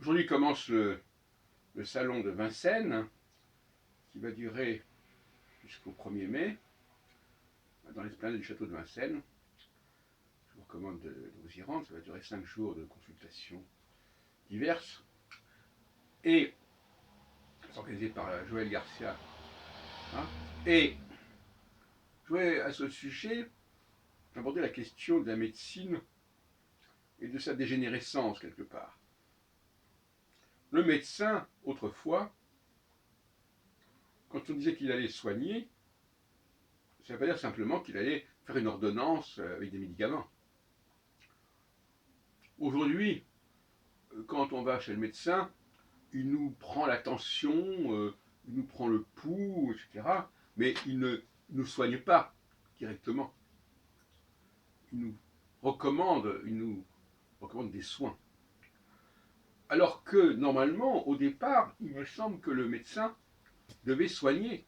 Aujourd'hui commence le salon de Vincennes, qui va durer jusqu'au 1er mai, dans l'esplanade du château de Vincennes. Je vous recommande de vous y rendre, ça va durer 5 jours de consultations diverses. Et c'est organisé par Joël Garcia. Hein, et je voulais à ce sujet aborder la question de la médecine et de sa dégénérescence quelque part. Le médecin, autrefois, quand on disait qu'il allait soigner, ça ne veut pas dire simplement qu'il allait faire une ordonnance avec des médicaments. Aujourd'hui, quand on va chez le médecin, il nous prend la tension, il nous prend le pouls, etc. Mais il ne nous soigne pas directement. Il nous recommande des soins. Alors que normalement, au départ, il me semble que le médecin devait soigner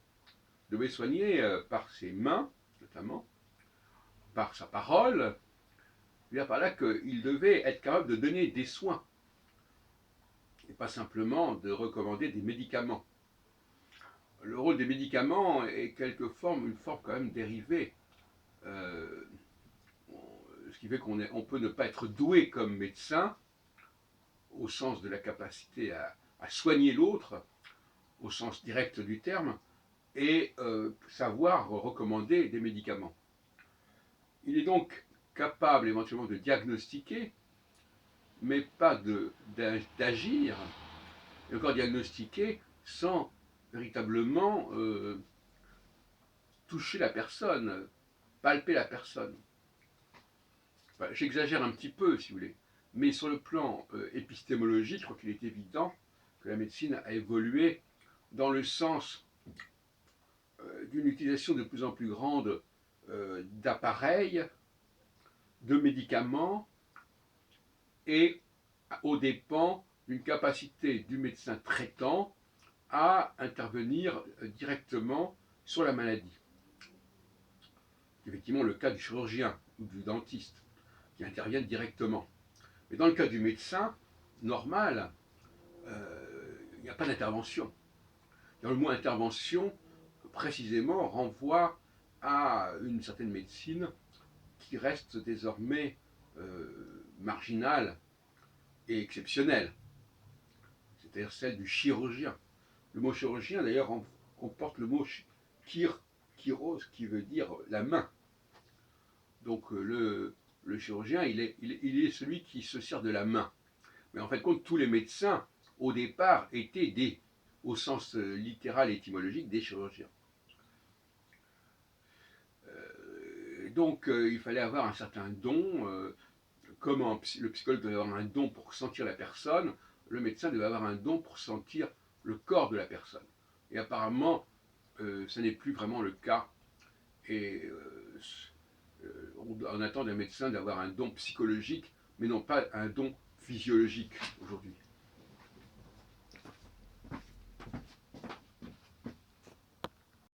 par ses mains, notamment, par sa parole, il y a par là qu'il devait être capable de donner des soins, et pas simplement de recommander des médicaments. Le rôle des médicaments est une forme quand même dérivée, ce qui fait qu'on peut ne pas être doué comme médecin, au sens de la capacité à soigner l'autre, au sens direct du terme, et savoir recommander des médicaments. Il est donc capable éventuellement de diagnostiquer, mais pas d'agir, et encore diagnostiquer sans véritablement toucher la personne, palper la personne. Enfin, j'exagère un petit peu, si vous voulez, mais sur le plan épistémologique, je crois qu'il est évident que la médecine a évolué dans le sens d'une utilisation de plus en plus grande d'appareils, de médicaments, et aux dépens d'une capacité du médecin traitant à intervenir directement sur la maladie. C'est effectivement le cas du chirurgien ou du dentiste qui interviennent directement. Mais dans le cas du médecin normal, il n'y a pas d'intervention. Le mot intervention, précisément, renvoie à une certaine médecine qui reste désormais marginale et exceptionnelle, c'est-à-dire celle du chirurgien. Le mot chirurgien, d'ailleurs, comporte le mot chiros, qui veut dire la main. Donc le chirurgien, il est celui qui se sert de la main. Mais en fait, tous les médecins, au départ, étaient au sens littéral et étymologique, des chirurgiens. Donc il fallait avoir un certain don, comme le psychologue devait avoir un don pour sentir la personne, le médecin devait avoir un don pour sentir le corps de la personne. Et apparemment, ce n'est plus vraiment le cas. Et on attend d'un médecin d'avoir un don psychologique, mais non pas un don physiologique aujourd'hui.